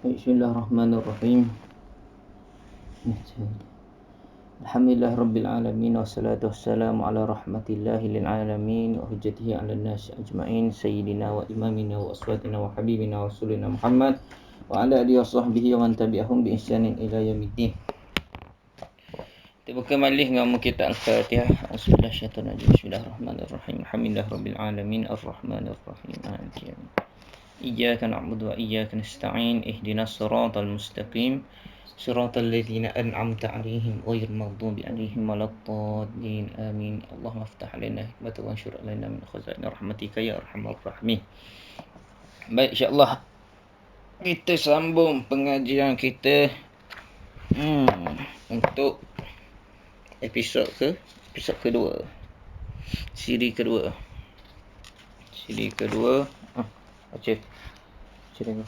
Bismillahirrahmanirrahim. Alhamdulillah Rabbil Alamin. Wassalatu wassalamu ala rahmatillahi lil alamin. Wa hujjatihi ala nasi ajma'in. Sayyidina wa imamina wa aswatina wa habibina wa rasulina Muhammad wa ala alihi wa sahbihi wa man tabi'ahum bi ihsanin ila yaumiddin. Kita buka malih dengan kitab Al-Fatihah. A'udzubillahi minasyaitonir rajim. Bismillahirrahmanirrahim. Alhamdulillah Rabbil Alamin. Ar-Rahmanir-Rahim. Maliki yaumiddin. Iyyaka na'budu wa iyyaka nasta'in. Ihdinas siratal mustaqim. Siratal ladzina an'amta 'alaihim ghairil maghdubi 'alaihim waladdallin. Amin. Allahumma iftah 'alaina hikmatan wa anshur 'alaina min khazaini rahmatika ya arhamar rahimin. Baik, insya-Allah kita sambung pengajian kita untuk episod kedua. Siri kedua. Baca dulu.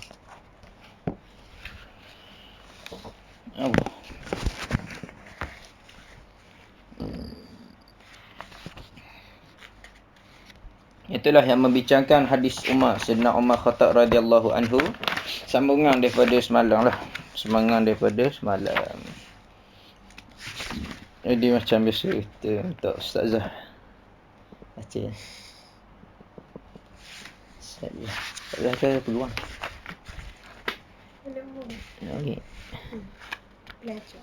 Itulah yang membicarakan hadis Umar, Sayyidina Umar Khattab radhiyallahu anhu. Sambungan daripada semalam lah. Jadi macam biasa kita untuk Ustazah baca. Ustazah ke peluang? Okey. Belajar.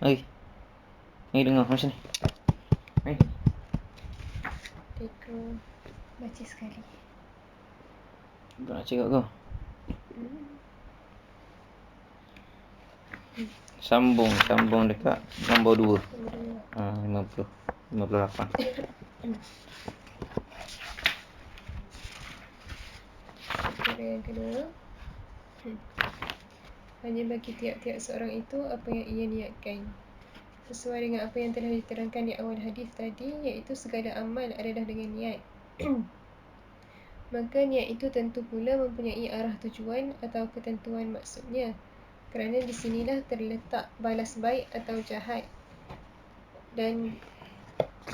Okey. Ni dengar macam ni. Hai. Teka baca sekali. Kau nak cakap kau? Sambung dekat nombor 2. 58. Perkara yang kedua. Hanya bagi tiap-tiap seorang itu apa yang ia niatkan. Sesuai dengan apa yang telah diterangkan di awal hadis tadi, iaitu segala amal adalah dengan niat. Maka niat itu tentu pula mempunyai arah tujuan atau ketentuan maksudnya. Kerana di sinilah terletak balas baik atau jahat. Dan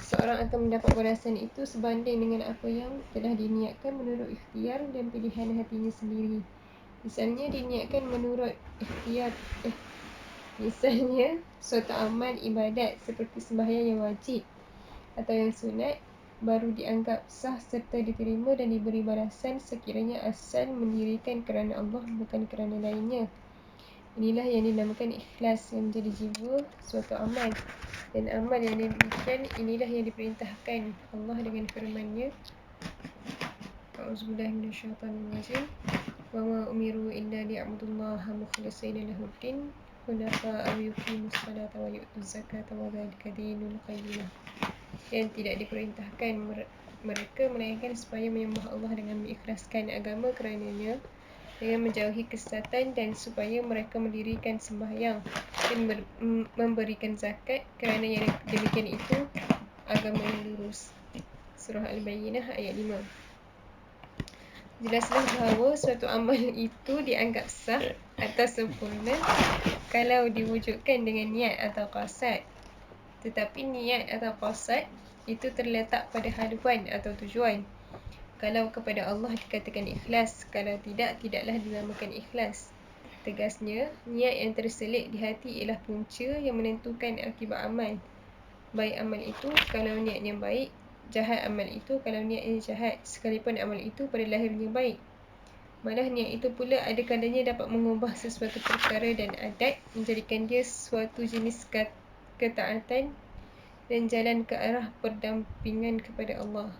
seorang akan mendapat balasan itu sebanding dengan apa yang telah diniatkan menurut ikhtiar dan pilihan hatinya sendiri. Misalnya diniatkan menurut ikhtiar misalnya suatu amal ibadat seperti sembahyang yang wajib atau yang sunat baru dianggap sah serta diterima dan diberi balasan sekiranya asal mendirikan kerana Allah bukan kerana lainnya. Inilah yang dinamakan ikhlas yang menjadi jiwa suatu amal. Dan amal yang demikian inilah yang diperintahkan Allah dengan firman-Nya. A'udzubillahi minasyaitonirrajim. Wa ma umiru illa liya'budullaha mukhlishina lahuddin hunafa wa yuqimus salata wa yu'tuz zakata wa dzalika dinul qayyimah. Yang tidak diperintahkan mereka melainkan supaya menyembah Allah dengan mengikhlaskan agama kerananya dengan menjauhi kesesatan dan supaya mereka mendirikan sembahyang dan memberikan zakat kerana yang demikian itu agama yang lurus. Surah Al-Bayyinah ayat 5. Jelaslah bahawa suatu amal itu dianggap sah atau sempurna kalau diwujudkan dengan niat atau qasad. Tetapi niat atau qasad itu terletak pada haluan atau tujuan. Kalau kepada Allah dikatakan ikhlas, kalau tidak, tidaklah dinamakan ikhlas. Tegasnya, niat yang terselit di hati ialah punca yang menentukan akibat amal. Baik amal itu kalau niatnya baik, jahat amal itu kalau niatnya jahat, sekalipun amal itu pada lahirnya baik. Malah niat itu pula ada kalanya dapat mengubah sesuatu perkara dan adat, menjadikan dia suatu jenis ketaatan dan jalan ke arah perdampingan kepada Allah.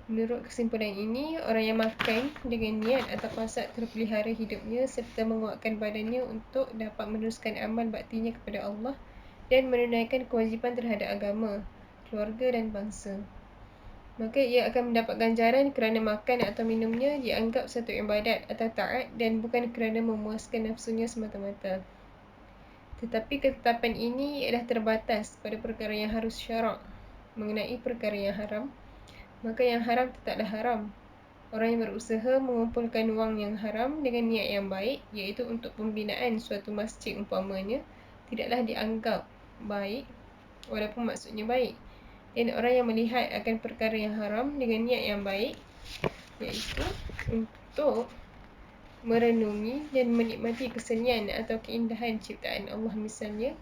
Menurut kesimpulan ini, orang yang makan dengan niat atau qasad terpelihara hidupnya serta menguatkan badannya untuk dapat meneruskan amal baktinya kepada Allah dan menunaikan kewajipan terhadap agama, keluarga dan bangsa. Maka ia akan mendapat ganjaran kerana makan atau minumnya dianggap satu ibadat atau taat dan bukan kerana memuaskan nafsunya semata-mata. Tetapi ketetapan ini ialah terbatas pada perkara yang harus syarak. Mengenai perkara yang haram, maka yang haram tetaplah haram. Orang yang berusaha mengumpulkan wang yang haram dengan niat yang baik, iaitu untuk pembinaan suatu masjid umpamanya, tidaklah dianggap baik walaupun maksudnya baik. Dan orang yang melihat akan perkara yang haram dengan niat yang baik, iaitu untuk merenungi dan menikmati kesenian atau keindahan ciptaan Allah misalnya,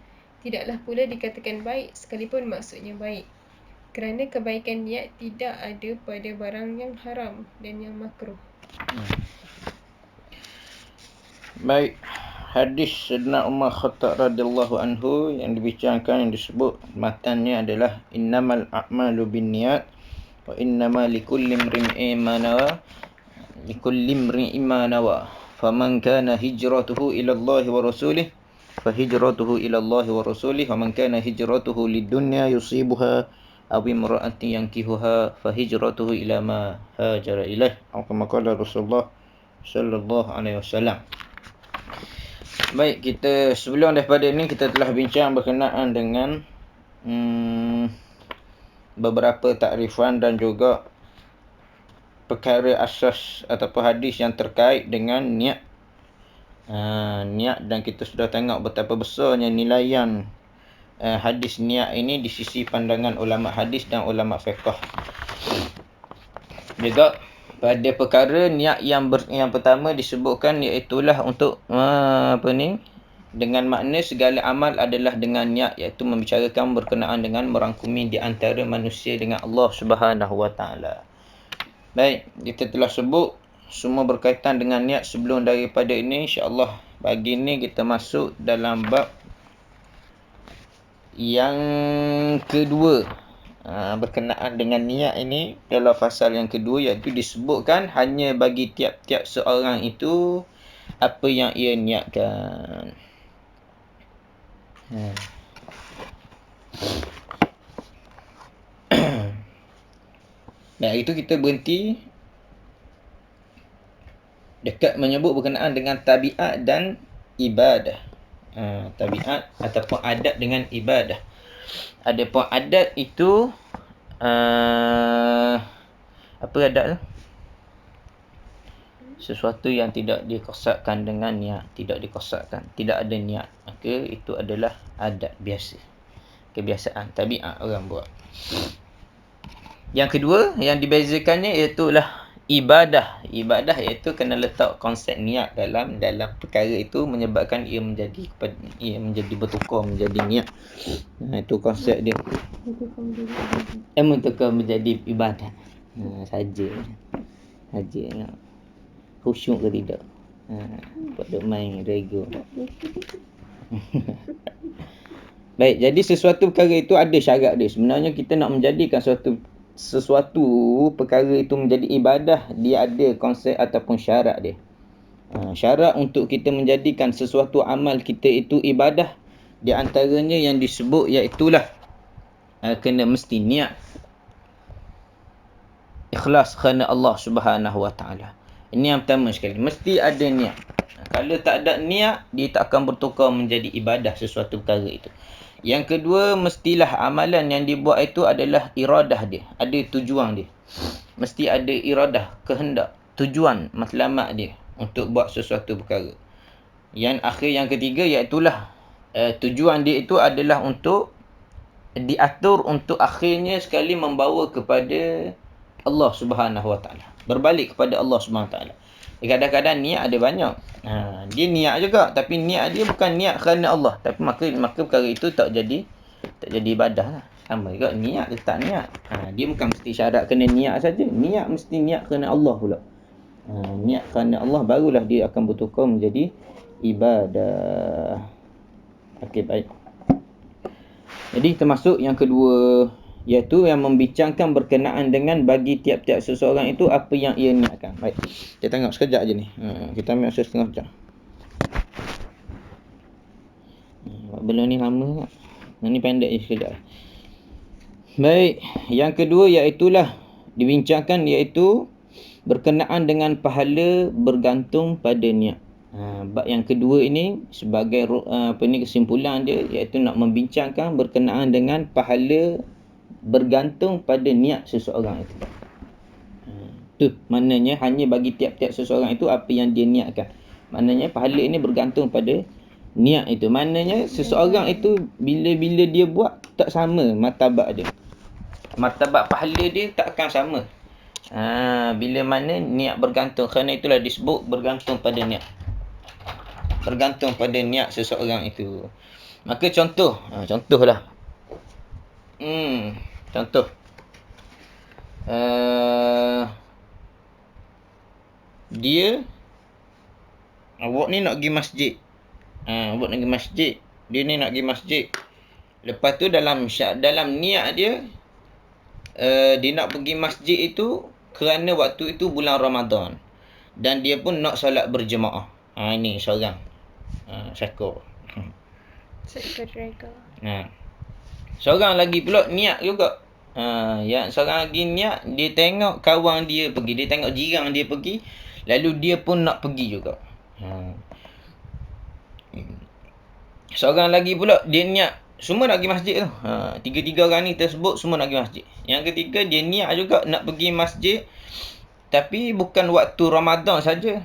tidaklah pula dikatakan baik sekalipun maksudnya baik. Kerana kebaikan niat tidak ada pada barang yang haram dan yang makruh. Baik, hadis Sayyidina Umar Khattab radhiyallahu anhu yang dibincangkan, yang disebut matannya adalah innamal a'malu binniyat wa innama likulli imri'in ma nawa faman kana hijratuhu ila Allah wa rasulih fahijratuhu ila Allah wa rasulih wa man kana hijratuhu lidunya yusibuha aw imra'atin yankihuha fahijratuhu ila ma hajara ilaih, atau kama qala Rasulullah sallallahu alaihi wasallam. Baik, kita sebelum daripada ini kita telah bincang berkenaan dengan beberapa takrifan dan juga perkara asas ataupun hadis yang terkait dengan niat. Niat, dan kita sudah tengok betapa besarnya nilaian hadis niat ini di sisi pandangan ulama hadis dan ulama fiqh. Juga pada perkara niat yang pertama disebutkan, iaitulah untuk dengan makna segala amal adalah dengan niat, iaitu membicarakan berkenaan dengan merangkumi di antara manusia dengan Allah Subhanahu Wa Taala. Baik, kita telah sebut semua berkaitan dengan niat sebelum daripada ini. InsyaAllah pagi ini kita masuk dalam bab yang kedua. Berkenaan dengan niat ini dalam fasal yang kedua, iaitu disebutkan hanya bagi tiap-tiap seorang itu apa yang ia niatkan. Dan itu kita berhenti dekat menyebut berkenaan dengan tabiat dan ibadah. Tabiat ataupun adat dengan ibadah. Adapun adat itu apa adat tu? Sesuatu yang tidak dikosakkan dengan niat, tidak dikosakkan, tidak ada niat, maka itu adalah adat biasa, kebiasaan, tabiat orang buat. Yang kedua yang dibezakannya iaitulah ibadah. Ibadah iaitu kena letak konsep niat dalam perkara itu, menyebabkan ia menjadi bertukar menjadi niat. Itu konsep dia. Bertukar menjadi ibadah. Saja. Khusyuk ke tidak? Pada main rego. Baik, jadi sesuatu perkara itu ada syarat dia. Sebenarnya kita nak menjadikan sesuatu perkara itu menjadi ibadah, dia ada konsep ataupun syarat dia. Syarat untuk kita menjadikan sesuatu amal kita itu ibadah, di antaranya yang disebut iaitulah kena mesti niat ikhlas kerana Allah Subhanahu Wa Taala. Ini yang pertama sekali, mesti ada niat. Kalau tak ada niat, dia tak akan bertukar menjadi ibadah sesuatu perkara itu. Yang kedua, mestilah amalan yang dibuat itu adalah iradah dia, ada tujuan dia. Mesti ada iradah, kehendak, tujuan, matlamat dia untuk buat sesuatu perkara. Yang akhir, yang ketiga, iaitulah tujuan dia itu adalah untuk diatur untuk akhirnya sekali membawa kepada Allah Subhanahu Wa Taala, berbalik kepada Allah Subhanahu Wa Taala. Kadang-kadang niat ada banyak. Dia niat juga, tapi niat dia bukan niat kerana Allah, tapi maka perkara itu tak jadi ibadah lah. Sama juga niat ke tak niat. Dia bukan mesti syarat kena niat saja. Niat mesti niat kerana Allah pula. Niat kerana Allah barulah dia akan bertukar menjadi ibadah. Okey, baik. Jadi termasuk yang kedua, iaitu yang membincangkan berkenaan dengan bagi tiap-tiap seseorang itu apa yang ia niatkan. Baik, kita tengok sekejap je ni. Kita ambil masa setengah jam. Benda ni lama tak? Ni pendek je sekejap. Baik, yang kedua iaitulah dibincangkan, iaitu berkenaan dengan pahala bergantung pada niat. Bab yang kedua ini sebagai kesimpulan dia, iaitu nak membincangkan berkenaan dengan pahala bergantung pada niat seseorang itu. Tu maknanya hanya bagi tiap-tiap seseorang itu apa yang dia niatkan. Maknanya pahala ini bergantung pada niat itu. Maknanya seseorang itu bila dia buat tak sama martabat dia. Martabat pahala dia tak akan sama. Bila mana niat bergantung, kerana itulah disebut bergantung pada niat. Bergantung pada niat seseorang itu. Maka contohlah. Contoh. Dia awak ni nak pergi masjid. Awak nak pergi masjid. Dia ni nak pergi masjid. Lepas tu dalam niat dia, dia nak pergi masjid itu kerana waktu itu bulan Ramadan. Dan dia pun nak solat berjemaah. Ini seorang. Syakor. Seekor rega. Seorang lagi pula niat juga. Yang seorang lagi niat, dia tengok kawan dia pergi. Dia tengok jiran dia pergi. Lalu dia pun nak pergi juga. Seorang lagi pula, dia niat. Semua nak pergi masjid tu. Tiga-tiga orang ni tersebut semua nak pergi masjid. Yang ketiga, dia niat juga nak pergi masjid. Tapi bukan waktu Ramadan saja.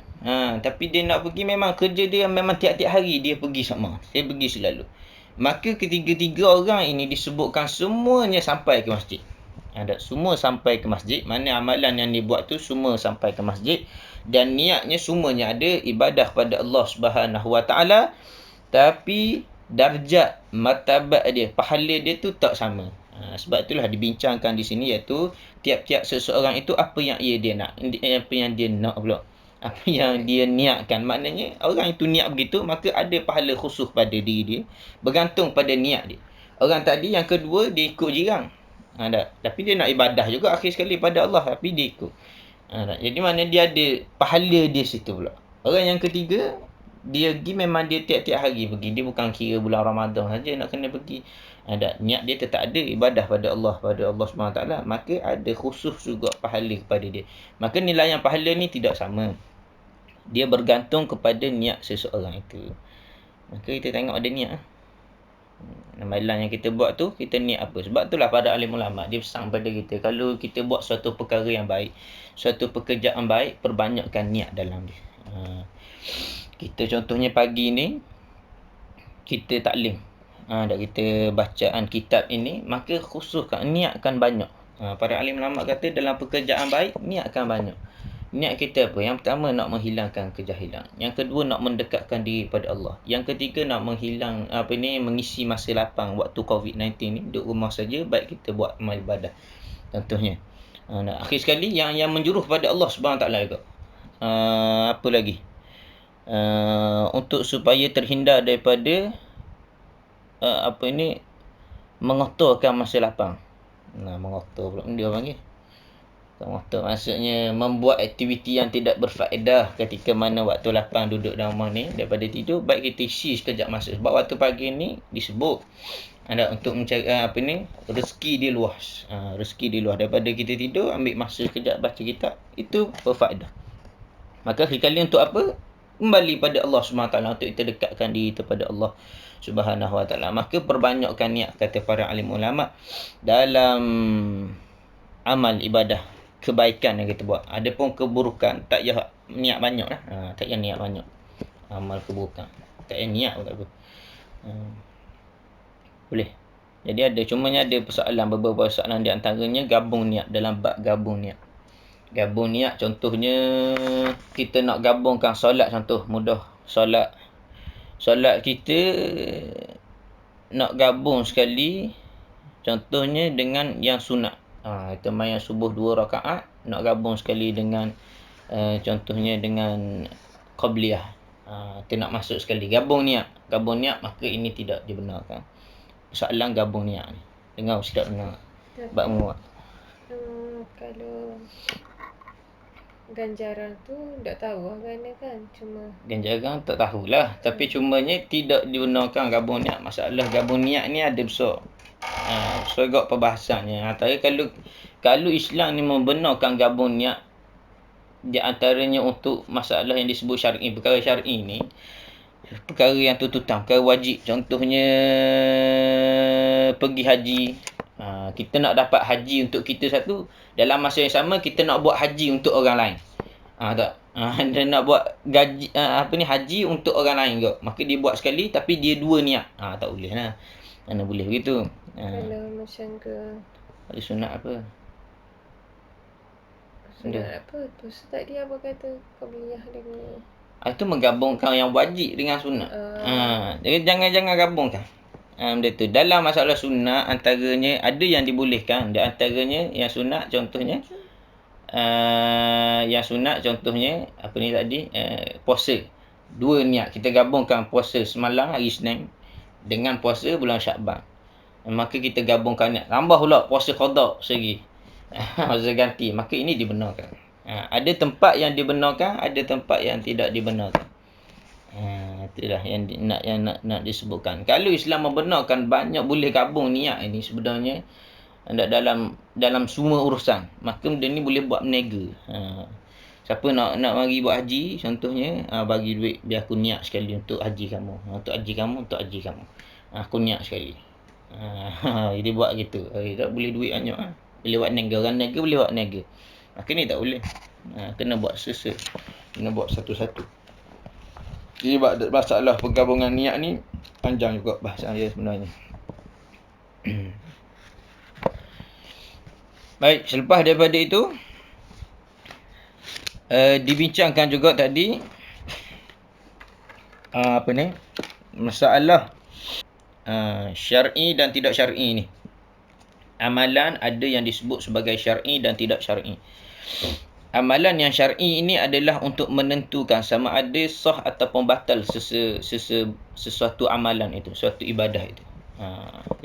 Tapi dia nak pergi, memang kerja dia memang tiap-tiap hari dia pergi sama. Dia pergi selalu. Maka ketiga-tiga orang ini disebutkan semuanya sampai ke masjid. Semua sampai ke masjid. Mana amalan yang dia buat tu semua sampai ke masjid. Dan niatnya semuanya ada ibadah pada Allah Subhanahu Wa Taala. Tapi darjat martabat dia, pahala dia tu tak sama. Sebab itulah dibincangkan di sini, iaitu tiap-tiap seseorang itu apa yang dia nak. Apa yang dia nak pula. Apa yang dia niatkan. Maknanya orang itu niat begitu, maka ada pahala khusus pada diri dia. Bergantung pada niat dia. Orang tadi yang kedua, dia ikut jiran. Tapi dia nak ibadah juga akhir sekali pada Allah. Tapi dia ikut. Jadi mana dia ada pahala dia situ pula. Orang yang ketiga, dia pergi memang dia tiap-tiap hari pergi. Dia bukan kira bulan Ramadan saja nak kena pergi. Niat dia tetap ada ibadah pada Allah SWT. Maka ada khusus juga pahala kepada dia. Maka nilaian pahala ni tidak sama. Dia bergantung kepada niat seseorang itu. Maka kita tengok ada niat. Amalan yang kita buat tu, kita niat apa. Sebab itulah para alim ulama' dia pesan pada kita, kalau kita buat suatu perkara yang baik, suatu pekerjaan baik, perbanyakkan niat dalam dia. Kita contohnya pagi ni, kita taklim. Kita bacaan kitab ini, maka khususkan, niatkan banyak. Para alim ulama' kata dalam pekerjaan baik, niatkan banyak. Niat kita apa? Yang pertama nak menghilangkan kejahilan. Yang kedua nak mendekatkan diri pada Allah. Yang ketiga nak mengisi masa lapang waktu COVID-19 ni, duduk rumah saja, baik kita buat amal ibadah. Contohnya. Akhir sekali yang menjuruh pada Allah SWT juga. Apa lagi? Untuk supaya terhindar daripada mengotorkan masa lapang. Mengotor pula dia panggil. Mengotor maksudnya membuat aktiviti yang tidak berfaedah ketika mana waktu lapang duduk dalam rumah ni, daripada tidur, baik kita isi sekejap masa. Sebab waktu pagi ni disebut untuk mencari rezeki dia luas. Rezeki dia luas. Daripada kita tidur, ambil masa sekejap baca kitab, itu berfaedah. Maka sekali untuk apa? Kembali pada Allah SWT, untuk kita dekatkan diri kepada Allah Subhanahu Wa Taala. Maka perbanyakkan niat, kata para alim ulama, dalam amal ibadah kebaikan yang kita buat. Adapun keburukan, tak payah niat banyak lah. Tak payah niat banyak. Amal keburukan, tak payah niat pun tak apa. Boleh. Jadi cumanya ada beberapa persoalan di antaranya gabung niat, dalam bab gabung niat. Gabung niat, contohnya kita nak gabungkan solat, contoh mudah. Solat kita nak gabung sekali, contohnya dengan yang sunat. Kita main subuh 2 rakaat, nak gabung sekali dengan contohnya dengan qabliyah. Kita nak masuk sekali, gabung niat, maka ini tidak dibenarkan. Soalan gabung niat ni, dengar Ustaz dengar bab muat. Kalau ganjaran tu tak tahu kan, cuma ganjaran tak tahulah, tapi cumanya tidak dibenarkan gabung niat. Masalah gabung niat ni ada besar. Sergak perbahasannya. Kalau Islam ni membenarkan gabung niat, di antaranya untuk masalah yang disebut syar'i, perkara syar'i ni, perkara yang tuntutan, perkara wajib. Contohnya pergi haji. Kita nak dapat haji untuk kita satu, dalam masa yang sama kita nak buat haji untuk orang lain. Dia nak buat haji untuk orang lain juga. Maka dia buat sekali tapi dia dua niat. Tak boleh lah. Mana boleh begitu. Kalau macam ke Ada sunat apa? Sunat apa tu? Tadi apa kata qabliyah dengan Itu menggabungkan yang wajib dengan sunat. Jadi jangan gabungkan. Benda tu. Dalam masalah sunat, antaranya ada yang dibolehkan. Di antaranya yang sunat contohnya yang sunat contohnya apa ni tadi, puasa. Dua niat, kita gabungkan puasa semalam hari Isnin dengan puasa bulan Syakban. Maka kita gabungkan niat. Tambah pula puasa qada sehari. Puasa ganti. Maka ini dibenarkan. Ada tempat yang dibenarkan, ada tempat yang tidak dibenarkan. Itulah yang nak disebutkan. Kalau Islam membenarkan banyak boleh gabung niat ini sebenarnya dalam semua urusan, maka benda ni boleh buat berniaga. Siapa nak mari buat haji contohnya, bagi duit biar aku niat sekali untuk haji kamu. Untuk haji kamu. Aku niat sekali. Jadi buat gitu. Tak boleh duit banyak. Boleh buat niaga. Orang niaga boleh buat niaga. Maka ni tak boleh. Kena buat kena buat satu-satu. Jadi masalah penggabungan niat ni panjang juga bahasa dia sebenarnya. Baik, selepas daripada itu dibincangkan juga tadi apa ni? Masalah syar'i dan tidak syar'i ni. Amalan ada yang disebut sebagai syar'i dan tidak syar'i. Amalan yang syar'i ini adalah untuk menentukan sama ada sah ataupun batal sesuatu amalan itu, suatu ibadah itu.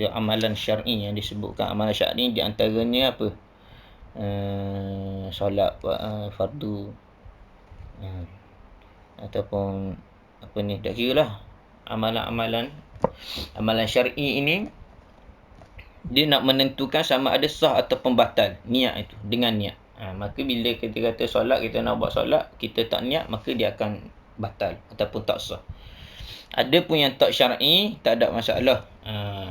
Amalan syar'i yang disebutkan amalan syar'i di antaranya apa? Solat fardu ataupun apa ni, tak kira lah amalan syar'i ini dia nak menentukan sama ada sah ataupun batal niat itu dengan niat. Maka bila kita kata solat, kita nak buat solat, kita tak niat, maka dia akan batal ataupun tak sah. Ada pun yang tak syar'i, tak ada masalah.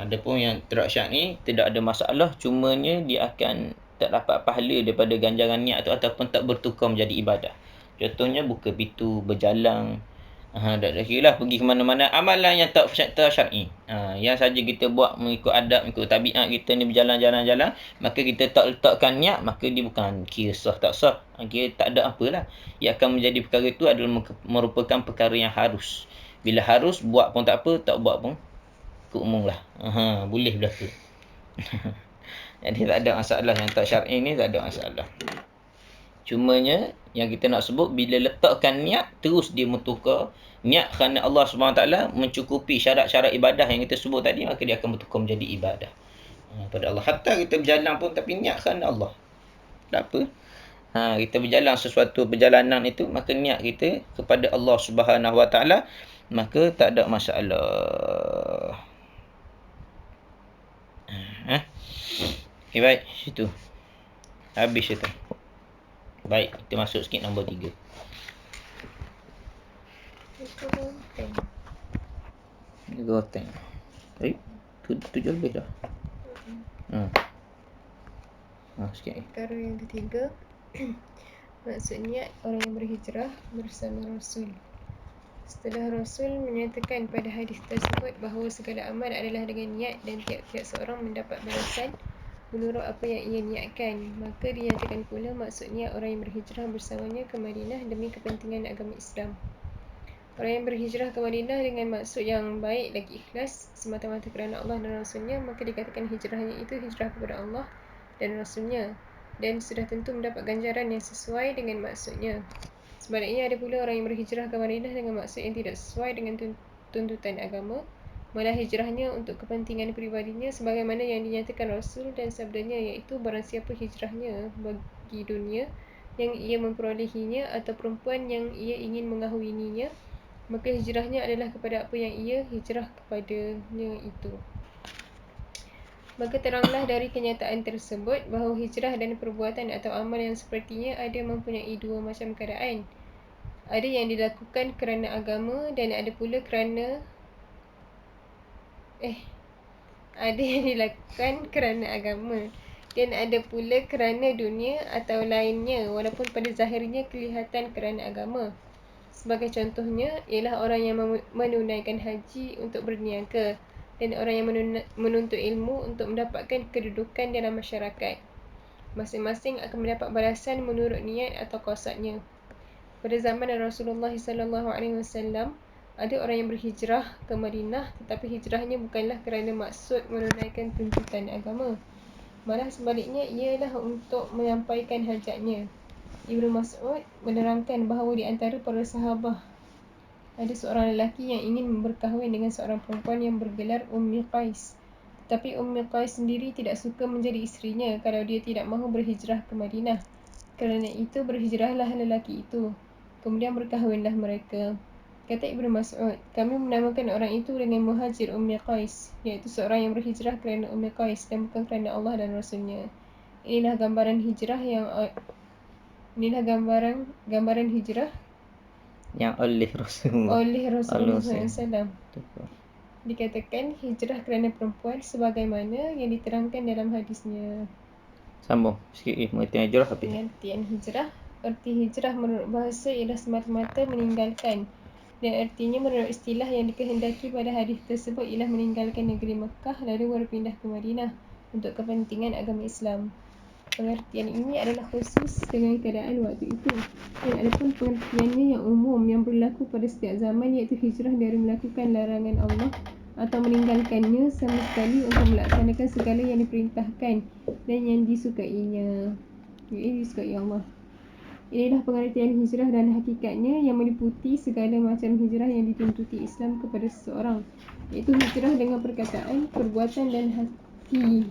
Ada pun yang tidak syar'i, tidak ada masalah, cumanya dia akan tak dapat pahala daripada ganjaran niat tu ataupun tak bertukar menjadi ibadah. Contohnya buka pintu, berjalan, tak kira lah pergi ke mana-mana. Amalan yang tak syar'i. Yang saja kita buat mengikut adab, mengikut tabiat kita ni berjalan-jalan, maka kita tak letakkan niat, maka dia bukan kira sah tak sah. Kira tak ada apalah. Yang akan menjadi perkara itu adalah merupakan perkara yang harus. Bila harus, buat pun tak apa, tak buat pun keumum lah. Boleh berlaku. Jadi tak ada masalah. Yang tak syar'i ni tak ada masalah. Cumanya yang kita nak sebut, bila letakkan niat, terus dia bertukar niat kerana Allah SWT mencukupi syarat-syarat ibadah yang kita sebut tadi, maka dia akan bertukar menjadi ibadah pada Allah. Hatta kita berjalan pun tapi niat kerana Allah, tak apa. Kita berjalan sesuatu perjalanan itu, maka niat kita kepada Allah SWT, maka tak ada masalah. Okay, baik, situ habis itu. Baik, kita masuk sikit nombor 3. Goteng. Baik, 7 lebih dah. Sikit. Perkara yang ketiga, maksudnya orang yang berhijrah bersama Rasul. Setelah Rasul menyatakan pada hadis tersebut bahawa segala amal adalah dengan niat dan tiap-tiap seorang mendapat balasan menurut apa yang ia niatkan, maka dinyatakan pula maksudnya orang yang berhijrah bersamanya ke Madinah demi kepentingan agama Islam. Orang yang berhijrah ke Madinah dengan maksud yang baik lagi ikhlas semata-mata kerana Allah dan Rasulnya, maka dikatakan hijrahnya itu hijrah kepada Allah dan Rasulnya, dan sudah tentu mendapat ganjaran yang sesuai dengan maksudnya. Sebaliknya ada pula orang yang berhijrah ke Madinah dengan maksud yang tidak sesuai dengan tuntutan agama, malah hijrahnya untuk kepentingan peribadinya sebagaimana yang dinyatakan Rasul dan sabdanya, iaitu barang siapa hijrahnya bagi dunia yang ia memperolehinya atau perempuan yang ia ingin mengahwininya, maka hijrahnya adalah kepada apa yang ia hijrah kepadanya itu. Maka teranglah dari kenyataan tersebut bahawa hijrah dan perbuatan atau amal yang sepertinya ada mempunyai dua macam keadaan. Ada yang dilakukan kerana agama dan ada pula kerana ada yang dilakukan kerana agama dan ada pula kerana dunia atau lainnya, walaupun pada zahirnya kelihatan kerana agama. Sebagai contohnya ialah orang yang menunaikan haji untuk berniaga dan orang yang menuntut ilmu untuk mendapatkan kedudukan dalam masyarakat. Masing-masing akan mendapat balasan menurut niat atau qasadnya. Pada zaman Rasulullah SAW, ada orang yang berhijrah ke Madinah, tetapi hijrahnya bukanlah kerana maksud menunaikan tuntutan agama. Malah sebaliknya, ialah untuk menyampaikan hajatnya. Ibnu Mas'ud menerangkan bahawa di antara para sahabah ada seorang lelaki yang ingin berkahwin dengan seorang perempuan yang bergelar Ummi Qais. Tetapi Ummi Qais sendiri tidak suka menjadi isterinya kalau dia tidak mahu berhijrah ke Madinah. Kerana itu berhijrahlah lelaki itu. Kemudian berkahwinlah mereka. Kata Ibnu Mas'ud, kami menamakan orang itu dengan Muhajir Ummi Qais, iaitu seorang yang berhijrah kerana Ummi Qais dan bukan kerana Allah dan Rasulnya. Inilah gambaran hijrah Yang oleh Rasulullah. oleh Rasulullah Allah SAW. Dikatakan hijrah kerana perempuan sebagaimana yang diterangkan dalam hadisnya. Sambung sikit mengerti hijrah apa? Pengertian hijrah. Erti hijrah menurut bahasa ialah semata-mata meninggalkan, dan artinya menurut istilah yang dikehendaki pada hadis tersebut ialah meninggalkan negeri Mekah lalu berpindah ke Madinah untuk kepentingan agama Islam. Pengertian ini adalah khusus dengan keadaan waktu itu, dan adapun pengertiannya yang umum yang berlaku pada setiap zaman, iaitu hijrah dari melakukan larangan Allah atau meninggalkannya sama sekali untuk melaksanakan segala yang diperintahkan dan yang disukainya, iaitu disukai Allah. Inilah pengertian hijrah dan hakikatnya yang meliputi segala macam hijrah yang dituntuti Islam kepada seseorang, iaitu hijrah dengan perkataan, perbuatan dan hati.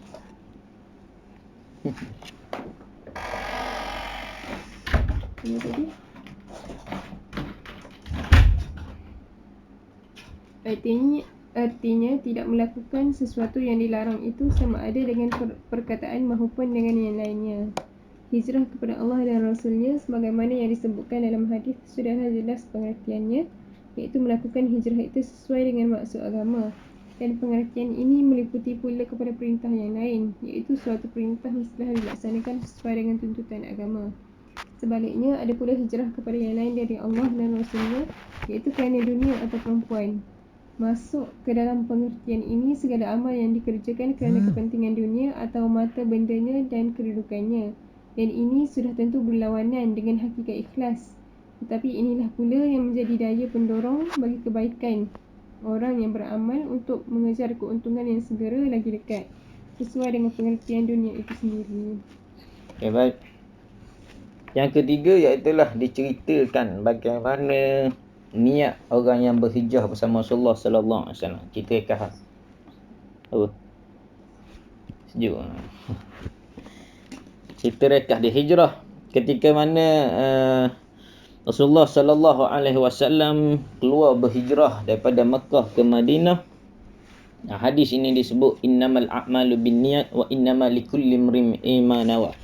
Ini tadi. Artinya tidak melakukan sesuatu yang dilarang itu sama ada dengan perkataan maupun dengan yang lainnya. Hijrah kepada Allah dan Rasulnya sebagaimana yang disebutkan dalam hadis sudahlah jelas pengertiannya, iaitu melakukan hijrah itu sesuai dengan maksud agama. Dan pengertian ini meliputi pula kepada perintah yang lain, iaitu suatu perintah mestilah dilaksanakan sesuai dengan tuntutan agama. Sebaliknya, ada pula hijrah kepada yang lain dari Allah dan Rasulnya, iaitu kerana dunia atau perempuan. Masuk ke dalam pengertian ini segala amal yang dikerjakan kerana kepentingan dunia atau mata bendanya dan kedudukannya. Dan ini sudah tentu berlawanan dengan hakikat ikhlas. Tetapi inilah pula yang menjadi daya pendorong bagi kebaikan orang yang beramal untuk mengejar keuntungan yang segera lagi dekat, sesuai dengan pengertian dunia itu sendiri. Okay, baik. Yang ketiga iaitulah diceritakan bagaimana niat orang yang berhijrah bersama Rasulullah sallallahu alaihi wasallam. Cerita khas. Apa? Sejuk. Cerita rekah di hijrah ketika mana Rasulullah sallallahu alaihi wasallam keluar berhijrah daripada Mekah ke Madinah. Hadis ini disebut innamal a'malu binniyat wa innamal likulli imrin ma nawa.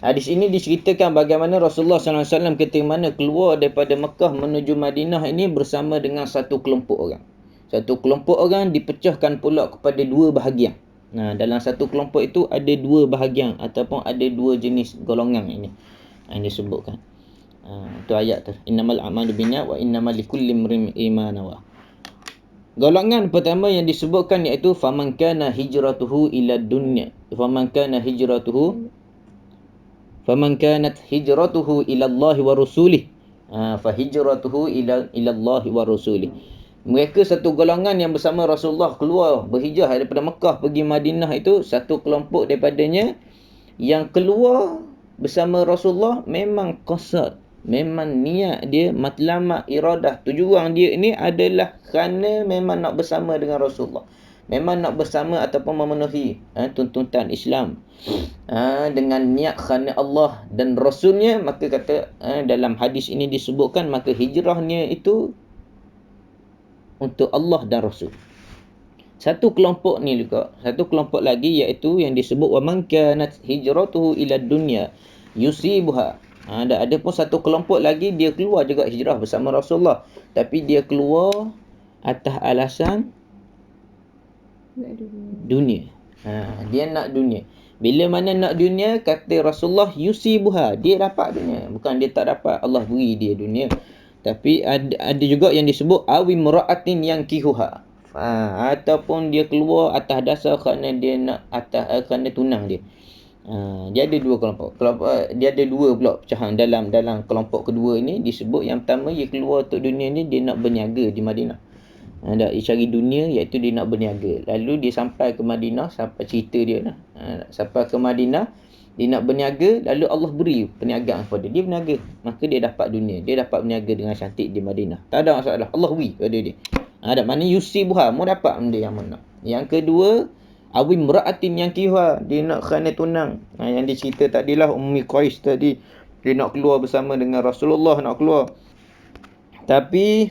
Hadis ini diceritakan bagaimana Rasulullah sallallahu alaihi wasallam ketika mana keluar daripada Mekah menuju Madinah ini bersama dengan satu kelompok orang. Satu kelompok orang dipecahkan pula kepada dua bahagian. Nah, dalam satu kelompok itu ada dua bahagian ataupun ada dua jenis golongan ini yang disebutkan. Itu ayat tu. Innamal a'malu binniyat wa innamal likulli imrin ma nawa. Golongan pertama yang disebutkan iaitu faman kana hijratuhu ila dunya. Faman kanat hijratuhu ila Allah wa rasulih. Fa hijratuhu ila Allah wa rasulih. Mereka satu golongan yang bersama Rasulullah keluar berhijrah daripada Mekah pergi Madinah itu, satu kelompok daripadanya yang keluar bersama Rasulullah memang qasad, memang niat dia, matlamat, iradah, tujuan dia ini adalah kerana memang nak bersama dengan Rasulullah. Memang nak bersama ataupun memenuhi tuntutan Islam. Dengan niat kerana Allah dan Rasulnya, maka kata dalam hadis ini disebutkan maka hijrahnya itu untuk Allah dan Rasul. Satu kelompok ni juga, satu kelompok lagi iaitu yang disebut wa man kanat hijratuhu ila dunya yusibuha. Ada pun satu kelompok lagi dia keluar juga hijrah bersama Rasulullah, tapi dia keluar atas alasan dunia. Dia nak dunia. Bila mana nak dunia, kata Rasulullah yusibuha, dia dapat dunia, bukan dia tak dapat, Allah beri dia dunia. Tapi ada juga yang disebut awi mura'atin yang kihuha. Ataupun dia keluar atas dasar kerana dia nak kerana tunang dia. Dia ada dua kelompok. Dia ada dua pula pecahan dalam kelompok kedua ini. Disebut yang pertama, dia keluar untuk dunia ni, dia nak berniaga di Madinah. Dia cari dunia, iaitu dia nak berniaga. Lalu dia sampai ke Madinah, sampai cerita dia lah. Sampai ke Madinah, dia nak berniaga, lalu Allah beri perniagaan kepada dia, berniaga. Maka dia dapat dunia, dia dapat berniaga dengan cantik di Madinah. Tak ada masalah, Allah beri pada dia. Ada mana yusibuha, mau dapat benda yang mana. Yang kedua, awim ra'atin yang kiha, dia nak kerana tunang. Yang dia cerita tadilah, Ummi Qais tadi, dia nak keluar bersama dengan Rasulullah, nak keluar. Tapi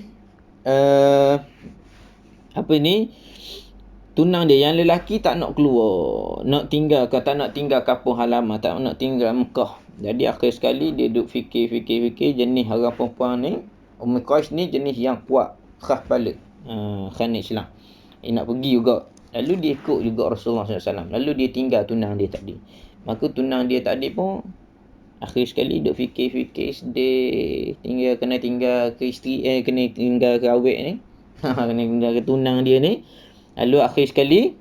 tunang dia yang lelaki tak nak keluar, nak tinggal, tak nak tinggal kampung halaman, tak nak tinggal Mekah. Jadi akhir sekali dia duduk fikir jenis orang perempuan ni, Ummi Qais ni jenis yang kuat, khas kepala, kerana Islam. Dia nak pergi juga. Lalu dia ikut juga Rasulullah SAW. Lalu dia tinggal tunang dia tadi. Maka tunang dia tadi pun akhir sekali duk fikir sedih, kena tinggal ke isteri, kena tinggal ke awet ni. Kena tinggal ke tunang dia ni. Lalu akhir sekali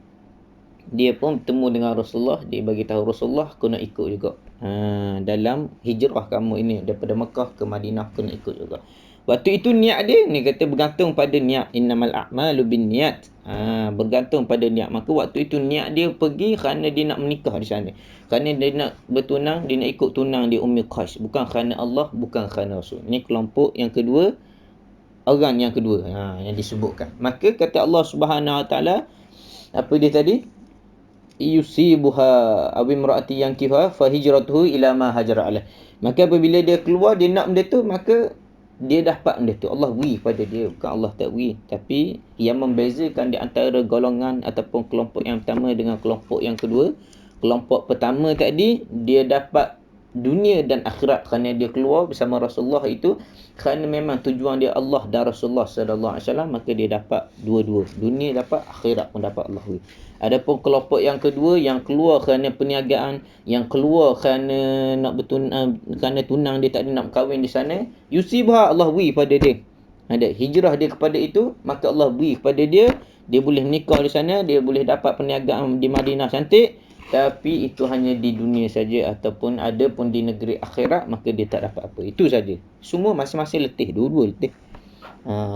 dia pun bertemu dengan Rasulullah. Dia bagi tahu Rasulullah, aku nak ikut juga. Dalam hijrah kamu ini daripada Mekah ke Madinah, aku nak ikut juga. Waktu itu niat dia ni kata bergantung pada niat. Innamal a'malu binniyat. Bergantung pada niat. Maka waktu itu niat dia pergi kerana dia nak menikah di sana. Kerana dia nak bertunang, dia nak ikut tunang dia Ummi Qais. Bukan kerana Allah, bukan kerana Rasul. Ini kelompok yang kedua, orang yang kedua yang disebutkan. Maka kata Allah Subhanahu Wa Taala, apa dia tadi? Yusibuha awimraati yang kifa fa hijratuhu ila ma hajara alaih. Maka apabila dia keluar, dia nak benda tu, maka dia dapat benda tu. Allah beri pada dia, bukan Allah tak beri. Tapi yang membezakan di antara golongan ataupun kelompok yang pertama dengan kelompok yang kedua, kelompok pertama tadi dia dapat dunia dan akhirat kerana dia keluar bersama Rasulullah itu, kerana memang tujuan dia Allah dan Rasulullah sallallahu alaihi wasallam, maka dia dapat dua-dua. Dunia dapat, akhirat pun dapat Allah beri. Adapun kelompok yang kedua yang keluar kerana perniagaan, yang keluar kerana nak kerana tunang dia tak ada nak kahwin di sana, yusibah, Allah beri pada dia. Ada hijrah dia kepada itu, maka Allah beri kepada dia, dia boleh nikah di sana, dia boleh dapat perniagaan di Madinah cantik. Tapi itu hanya di dunia saja, ataupun ada pun di negeri akhirat, maka dia tak dapat apa. Itu saja. Semua masing-masing letih, dua-dua letih.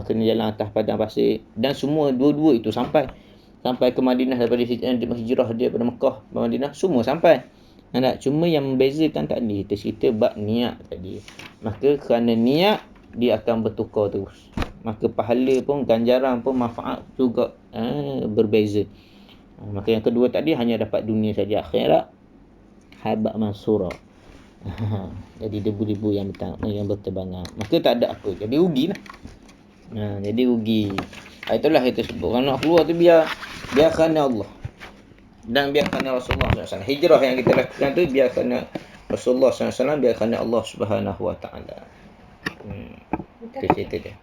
Kena jalan atas padang pasir, dan semua dua-dua itu sampai ke Madinah. Daripada hijrah dia pada Mekah ke Madinah, semua sampai. Cuma yang membezakan tadi, kita cerita bab niat tadi. Maka kerana niat, dia akan bertukar terus. Maka pahala pun, ganjaran pun, manfaat juga berbeza. Maka yang kedua tadi hanya dapat dunia saja, akhirat habaq mansura. Jadi debu-debu yang berterbangan. Maka tak ada apa, jadi rugilah. Jadi rugi. Itulah kita sebut, kalau nak keluar tu biar kerana Allah dan biar kerana Rasulullah SAW. Hijrah yang kita lakukan tu biar kerana Rasulullah SAW, biar kerana Allah Subhanahu Wa Taala. Itu cerita dia.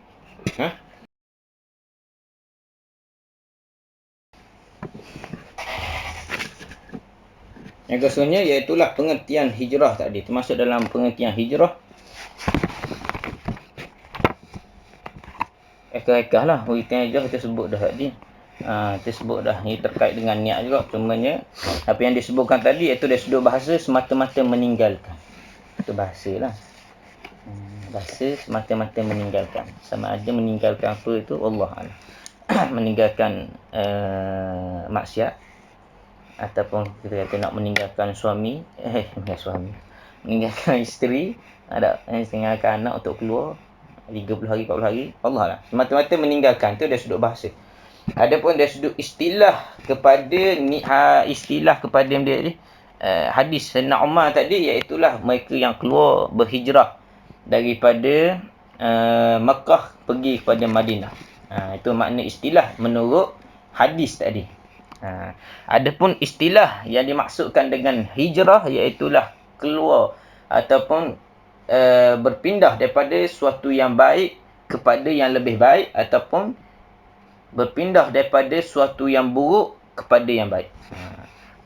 Yang keseluruhnya iaitulah pengertian hijrah tadi. Termasuk dalam pengertian hijrah, ekah-ekah lah pengertian hijrah kita sebut dah tadi. Kita sebut dah, ini terkait dengan niat juga. Cumanya apa yang disebutkan tadi, iaitu dari sudut bahasa semata-mata meninggalkan. Itu bahasa lah. Bahasa semata-mata meninggalkan. Sama ada meninggalkan apa itu, Allah meninggalkan maksiat, ataupun kita kata nak meninggalkan suami, meninggalkan isteri, meninggalkan anak untuk keluar 30 hari, 40 hari, Allah lah. Semata-mata meninggalkan, tu dari sudut bahasa. Adapun dari sudut istilah kepada dia hadis Sayyidina Umar tadi, iaitulah mereka yang keluar berhijrah daripada Makkah pergi kepada Madinah. Itu makna istilah menurut hadis tadi. Adapun istilah yang dimaksudkan dengan hijrah, iaitulah keluar ataupun berpindah daripada suatu yang baik kepada yang lebih baik, ataupun berpindah daripada suatu yang buruk kepada yang baik.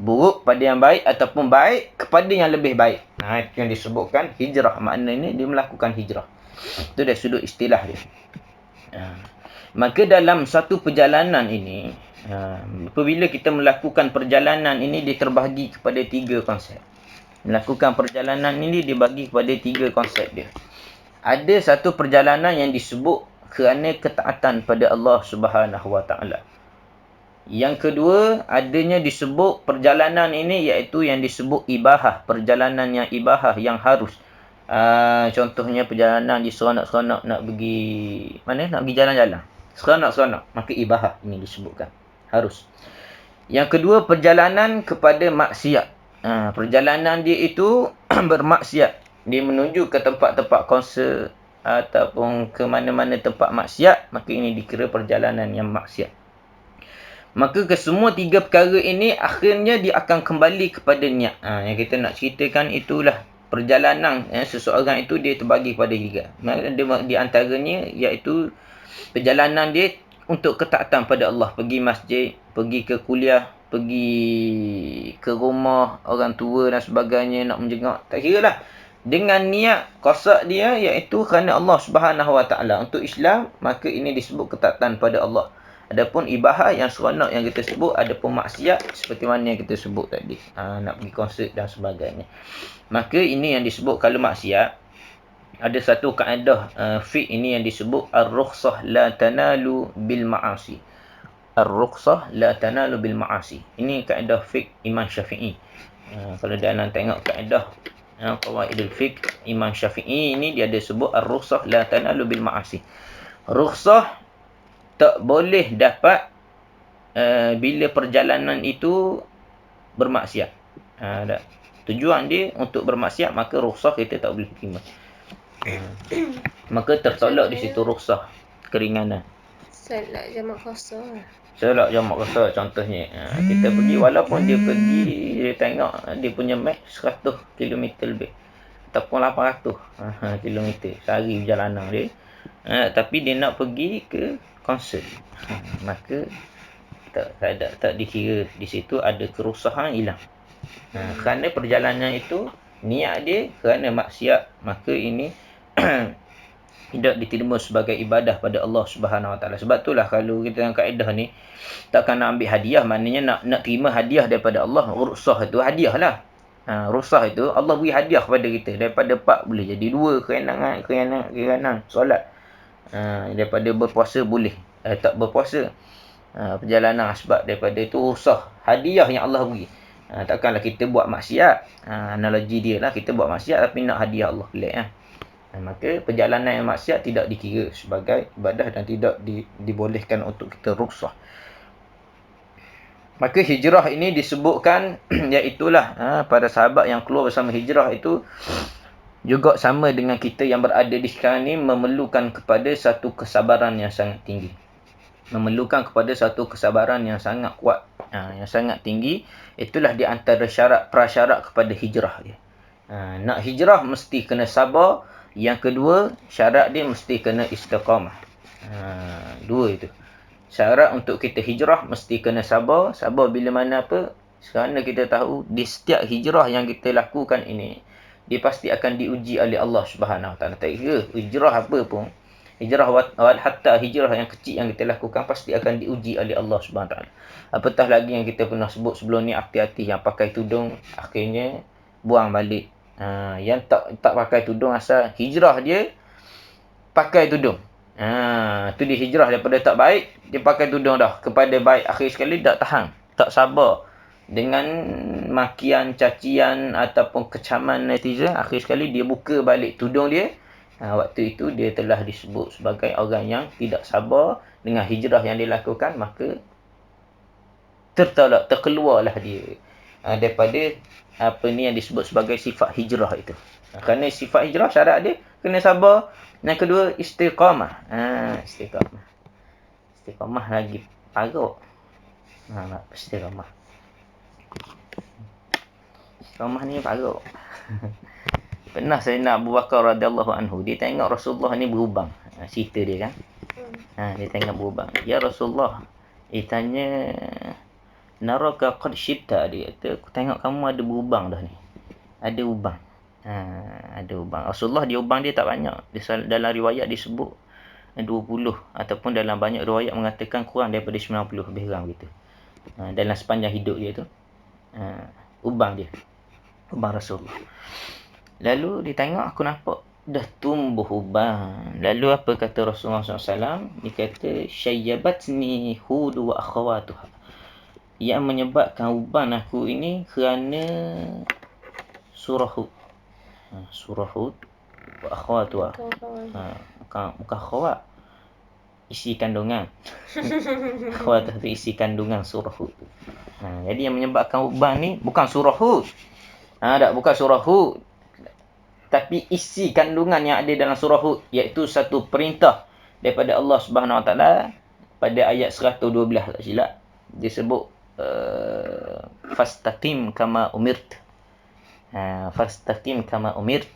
Buruk kepada yang baik, ataupun baik kepada yang lebih baik. Itu yang disebutkan hijrah. Maknanya dia melakukan hijrah. Itu dari sudut istilah dia. Maka dalam satu perjalanan ini, apabila kita melakukan perjalanan ini, dia terbahagi kepada 3 konsep. Melakukan perjalanan ini dibagi kepada 3 konsep dia. Ada satu perjalanan yang disebut kerana ketaatan pada Allah Subhanahu Wa Taala. Yang kedua, adanya disebut perjalanan ini iaitu yang disebut ibahah, perjalanan yang ibahah yang harus. Contohnya perjalanan di seronok-seronok nak pergi mana? Nak pergi jalan-jalan. Seronok-seronok, maka ibahah ini disebutkan. Harus. Yang kedua, perjalanan kepada maksiat. Perjalanan dia itu bermaksiat. Dia menuju ke tempat-tempat konsert ataupun ke mana-mana tempat maksiat, maka ini dikira perjalanan yang maksiat. Maka kesemua 3 perkara ini akhirnya dia akan kembali kepada niat. Yang kita nak ceritakan itulah perjalanan seseorang itu dia terbagi kepada 3. Di antaranya iaitu perjalanan dia untuk ketaatan pada Allah, pergi masjid, pergi ke kuliah, pergi ke rumah orang tua dan sebagainya, nak menjenguk, tak kira lah. Dengan niat qasad dia iaitu kerana Allah Subhanahu Wa Taala untuk Islam, maka ini disebut ketaatan pada Allah. Adapun ibahah yang seronok yang kita sebut, adapun maksiat seperti mana yang kita sebut tadi, nak pergi konsert dan sebagainya. Maka ini yang disebut kalau maksiat. Ada satu kaedah fiqh ini yang disebut ar-rukhsah la tanalu bil ma'asi. Ar-rukhsah la tanalu bil ma'asi. Ini kaedah fiqh Imam Syafi'i. Kalau dalam tengok kaedah qawaidul fiqh Imam Syafi'i ini, dia ada sebut ar-rukhsah la tanalu bil ma'asi. Rukhsah tak boleh dapat bila perjalanan itu bermaksiat. Tujuan dia untuk bermaksiat, maka rukhsah kita tak boleh terima. Maka tertolak di situ rukhsah, keringanan. Salat jamak qasar. Salat jamak qasar contohnya. Kita pergi, walaupun dia pergi, dia tengok dia punya max 100 km lebih ataupun 800 km sehari perjalanan dia. Tapi dia nak pergi ke konsert. Maka tak dikira di situ ada kerusahan hilang. Kerana perjalanan itu niat dia kerana maksiat, maka ini tidak diterima sebagai ibadah pada Allah Subhanahu Wa Taala. Sebab itulah kalau kita dengan kaedah ni takkan nak ambil hadiah, maknanya nak terima hadiah daripada Allah. Rukhsah itu hadiah lah. Rukhsah itu Allah beri hadiah kepada kita. Daripada 4 boleh jadi 2, keringanan solat. Daripada berpuasa boleh tak berpuasa. Perjalanan sebab daripada itu rukhsah, hadiah yang Allah beri. Takkanlah kita buat maksiat. Analogi dia lah, kita buat maksiat tapi nak hadiah Allah, pelik kan. Maka perjalanan yang maksiat tidak dikira sebagai ibadah dan tidak dibolehkan untuk kita rukhsah. Maka hijrah ini disebutkan iaitulah para sahabat yang keluar bersama hijrah itu juga sama dengan kita yang berada di sekarang ni, memerlukan kepada satu kesabaran yang sangat tinggi. Memerlukan kepada satu kesabaran yang sangat kuat, yang sangat tinggi. Itulah di antara prasyarat kepada hijrah dia. Nak hijrah mesti kena sabar. Yang kedua, syarat dia mesti kena istiqamah. 2 itu. Syarat untuk kita hijrah mesti kena sabar. Sabar bila mana apa? Kerana kita tahu di setiap hijrah yang kita lakukan ini, dia pasti akan diuji oleh Allah Subhanahu Wa Taala. Tak kira hijrah apa pun. Hijrah hatta hijrah yang kecil yang kita lakukan pasti akan diuji oleh Allah Subhanahu Wa Taala. Apatah lagi yang kita pernah sebut sebelum ni, hati-hati yang pakai tudung akhirnya buang balik. Yang tak pakai tudung asal hijrah dia pakai tudung. Tu dia hijrah daripada tak baik, dia pakai tudung dah kepada baik. Akhir sekali tak tahan, tak sabar dengan makian, cacian ataupun kecaman netizen. Akhir sekali dia buka balik tudung dia. Waktu itu dia telah disebut sebagai orang yang tidak sabar dengan hijrah yang dia lakukan. Maka tertolak, terkeluarlah dia daripada apa ni yang disebut sebagai sifat hijrah itu. Kerana sifat hijrah syarat dia kena sabar. Yang kedua istiqamah. Istiqamah lagi parut. Istiqamah ni parut. Pernah Sayyidina Abu Bakar radhiyallahu anhu, dia tengok Rasulullah ni berubang. Cerita dia kan. Dia tengok berubang. Ya Rasulullah, dia tanya, naraka qad shibta, dia kata, aku tengok kamu ada berubang dah ni. Ada ubang. Ada ubang. Rasulullah dia ubang dia tak banyak. Dalam riwayat disebut 20 ataupun dalam banyak riwayat mengatakan kurang daripada 90, lebih kurang gitu. Dalam sepanjang hidup dia tu. Ubang dia. uban Rasulullah. Lalu dia tengok, aku nampak dah tumbuh uban. Lalu apa kata Rasulullah SAW? Dia kata, syayyabatni Hud wa akhawatuha. Yang menyebabkan uban aku ini kerana surah Hud. Surah Hud wa akhawatuha. Bukan akhawat. Isi kandungan. Akhawat itu isi kandungan surah Hud. Jadi yang menyebabkan uban ni bukan surah Hud. Bukan surah Hud. Tapi isi kandungan yang ada dalam surah Hud, iaitu satu perintah daripada Allah Subhanahu Wa Taala pada ayat 112 tak silap, disebut fastaqim kama umirt. Fastaqim kama umirt.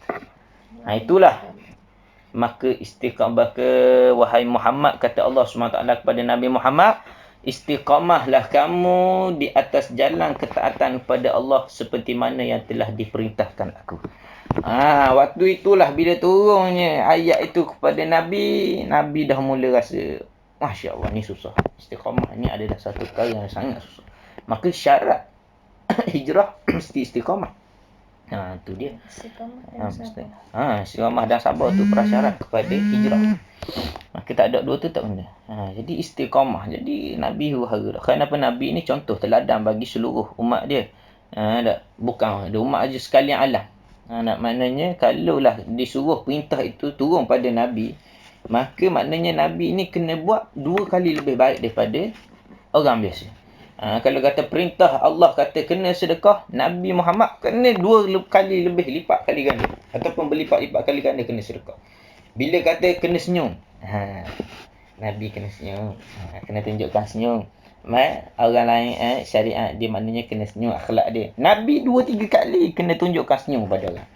Itulah maka istiqamah ke wahai Muhammad, kata Allah Subhanahu Wa Taala kepada Nabi Muhammad, istiqamahlah kamu di atas jalan ketaatan kepada Allah seperti mana yang telah diperintahkan aku. Waktu itulah bila turunnya ayat itu kepada Nabi, Nabi dah mula rasa, Masya Allah, ni susah. Istiqamah ni adalah satu perkara yang sangat susah. Maka syarat hijrah mesti istiqamah. Tu dia. Istiqamah dan sabar tu prasyarat kepada hijrah. Maka tak ada dua tu tak benda. Jadi istiqamah. Jadi Nabi huru-hara. Kenapa Nabi ni contoh teladan bagi seluruh umat dia. Bukan dia umat aja sekalian alam. Maknanya kalaulah disuruh perintah itu turun pada Nabi, maka maknanya Nabi ni kena buat 2 kali lebih baik daripada orang biasa. Kalau kata perintah Allah kata kena sedekah, Nabi Muhammad kena 2 kali lebih lipat kali ganda, ataupun berlipat-lipat kali ganda kena sedekah. Bila kata kena senyum, Nabi kena senyum, kena tunjukkan senyum. Orang lain syariat dia maknanya kena senyum, akhlak dia. Nabi 2-3 kali kena tunjukkan senyum pada orang.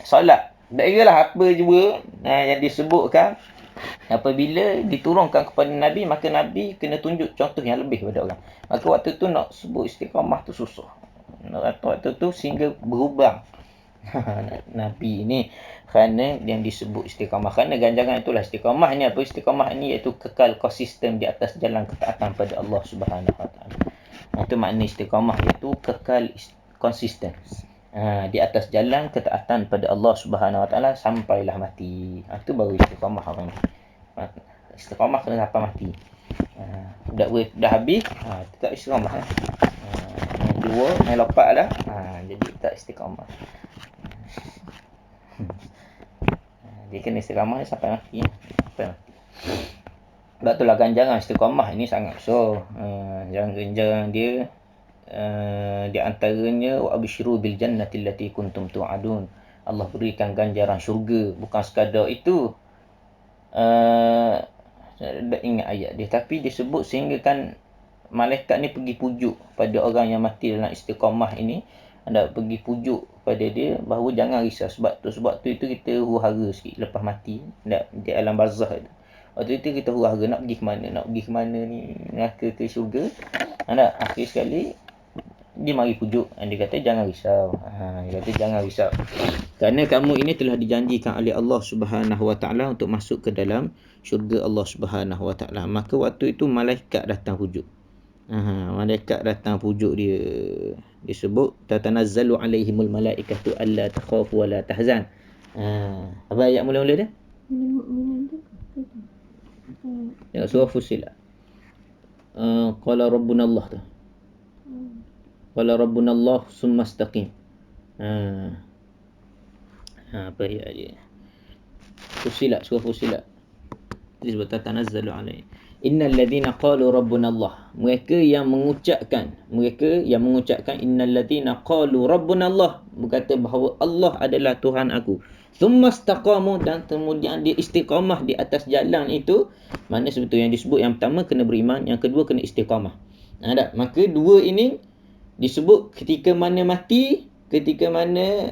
Solat, tak kiralah apa jua yang disebutkan, apabila diturunkan kepada Nabi, maka Nabi kena tunjuk contoh yang lebih pada orang. Maka waktu tu nak sebut istiqamah tu susah. Waktu tu sehingga berubah Nabi ni kerana yang disebut istiqamah. Kerana ganjaran itulah istiqamah ni. Apa istiqamah ni? Iaitu kekal konsisten di atas jalan ketaatan pada Allah Subhanahu Wa Taala. Itu makna istiqamah, iaitu kekal konsisten di atas jalan ketaatan pada Allah Subhanahu Wa Taala sampailah mati. Itu baru istiqamah orang ni. Istiqamah kena sampai mati. Dah habis, tak istiqamah. Dua, main lopak dah. Jadi tak istiqamah. Dia kena istiqamah sampai mati. Sampai mati. Sebab itulah ganjaran istiqamah ini sangat besar. Ganjaran dia di antaranya wa absyiru bil jannati allati kuntum tu'adun. Allah berikan ganjaran syurga. Bukan sekadar itu. Tak ingat ayat dia, tapi disebut sehingga kan malaikat ni pergi pujuk pada orang yang mati dalam istiqamah ini. Anda pergi pujuk pada dia bahawa jangan risau. Sebab tu itu kita huru-hara sikit lepas mati di alam barzah itu. Waktu itu kita huru-hara nak pergi ke mana? Nak pergi ke mana ni? Neraka ke syurga? Akhir sekali dia mari pujuk. Dia kata jangan risau. Dia kata jangan risau. Kerana kamu ini telah dijanjikan oleh Allah Subhanahu Wa Taala untuk masuk ke dalam syurga Allah Subhanahu Wa Taala. Maka waktu itu malaikat datang pujuk. Malaikat datang pujuk dia. Disebut tatanazzalu alaihimul malaikatu alla takhafu wa la tahzan. Apa ayat mula-mula dia? Ya, surah Fussilat. Qala rabbuna Allah tu. Qala rabbuna Allah summa istaqim. Apa ayat dia? Fussilat, surah Fussilat. Disebut tatanazzalu alaihim. Innal ladzina qalu rabbuna Allah. Mereka yang mengucapkan innal ladzina qalu rabbuna Allah, berkata bahawa Allah adalah Tuhan aku. Tsumma istaqamu, dan kemudian dia istiqamah di atas jalan itu. Mana sebetulnya yang disebut yang pertama kena beriman, yang kedua kena istiqamah. Maka dua ini disebut ketika mana mati, ketika mana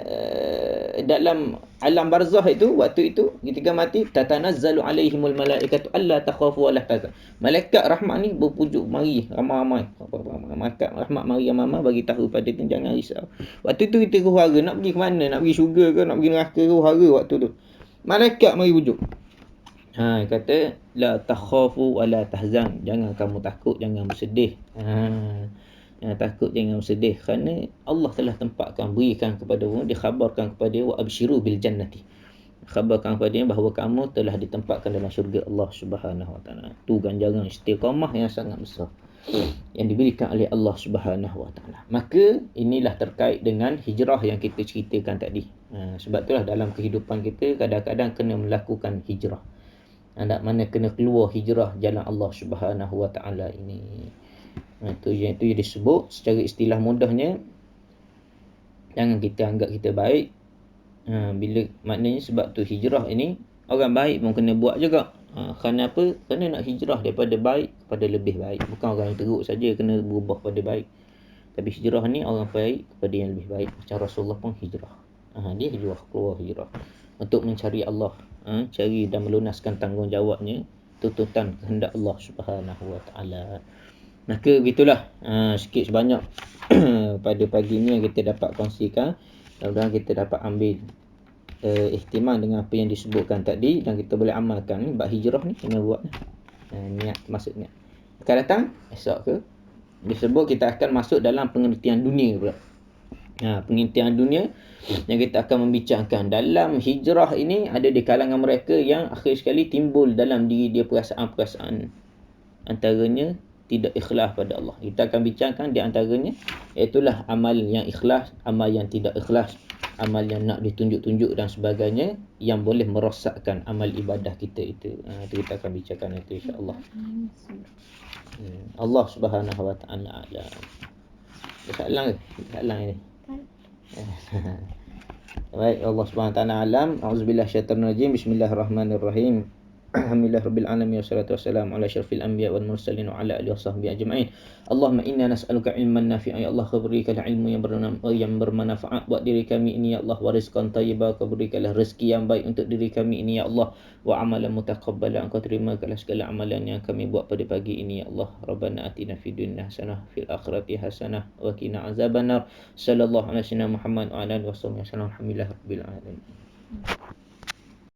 dalam alam barzah itu, waktu itu ketika mati, tatanazzalu alaihimul malaikatu alla takhafu wa la tahzan. Malaikat rahmat ni berpujuk mari ramai-ramai. Malaikat rahmat mari ramai-ramai bagi tahu pada dia jangan risau. Waktu tu kita huru-hara nak pergi ke mana? Nak pergi syurga ke nak pergi neraka? Huru-hara waktu tu. Malaikat mari pujuk. Kata la takhafu wa la tahzan. Jangan kamu takut, jangan bersedih. takut jangan sedih, kerana Allah telah berikan kepada kamu, dia khabarkan kepada dia, wa absyiru bil jannati, khabarkan kepada dia bahawa kamu telah ditempatkan dalam syurga Allah Subhanahu Wa Taala. Tu ganjaran istiqamah yang sangat besar yang diberikan oleh Allah Subhanahu Wa Taala. Maka inilah terkait dengan hijrah yang kita ceritakan tadi. Sebab itulah dalam kehidupan kita kadang-kadang kena melakukan hijrah. Nak mana kena keluar hijrah jalan Allah Subhanahu Wa Taala ini. Itu yang disebut secara istilah mudahnya, jangan kita anggap kita baik. Bila maknanya sebab tu hijrah ini orang baik pun kena buat juga. Kerana apa? Kerana nak hijrah daripada baik kepada lebih baik. Bukan orang yang teruk saja kena berubah pada baik. Tapi hijrah ni orang baik kepada yang lebih baik. Macam Rasulullah pun hijrah. Dia keluar hijrah untuk mencari Allah, cari dan melunaskan tanggungjawabnya, tuntutan kehendak Allah Subhanahu Wa Taala. Maka begitulah sikit sebanyak pada pagi ni yang kita dapat kongsikan. Mudah-mudahan kita dapat ambil ihtimal dengan apa yang disebutkan tadi dan kita boleh amalkan. Bab hijrah ni kena buat niat, maksudnya akan datang esok ke disebut kita akan masuk dalam pengertian dunia pula. Pengertian dunia yang kita akan membincangkan. Dalam hijrah ini ada di kalangan mereka yang akhir sekali timbul dalam diri dia perasaan-perasaan, antaranya tidak ikhlas pada Allah. Kita akan bincangkan di antaranya, iaitulah amal yang ikhlas, amal yang tidak ikhlas, amal yang nak ditunjuk-tunjuk dan sebagainya yang boleh merosakkan amal ibadah kita itu. Itu kita akan bincangkan itu insya-Allah. Allah Subhanahu Wa Taala alam. Soalan ini. Baik, Allah Subhanahu Wa Taala alam. Auzubillahi syaitanir rajim. Bismillahirrahmanirrahim. Alhamdulillahirabbil alamin wassalatu wassalamu ala asyrafil anbiya wal mursalin wa ala alihi wasahbihi ajma'in. Allahumma inna nas'aluka ilman nafi'an, ya Allah, berikanlah ilmu yang bermanfaat buat diri kami ini ya Allah, wa rizqan thayyiban, berikanlah rezeki yang baik untuk diri kami ini ya Allah, wa amalan mutaqabbalan, engkau terimakanlah segala amalan yang kami buat pada pagi ini ya Allah. Rabbana atina fid dunya hasanah fil akhirati hasanah wa qina azabannar. Sallallahu alaihi wasallam Muhammad wa ala alihi wasallam. Alhamdulillahirabbil alamin.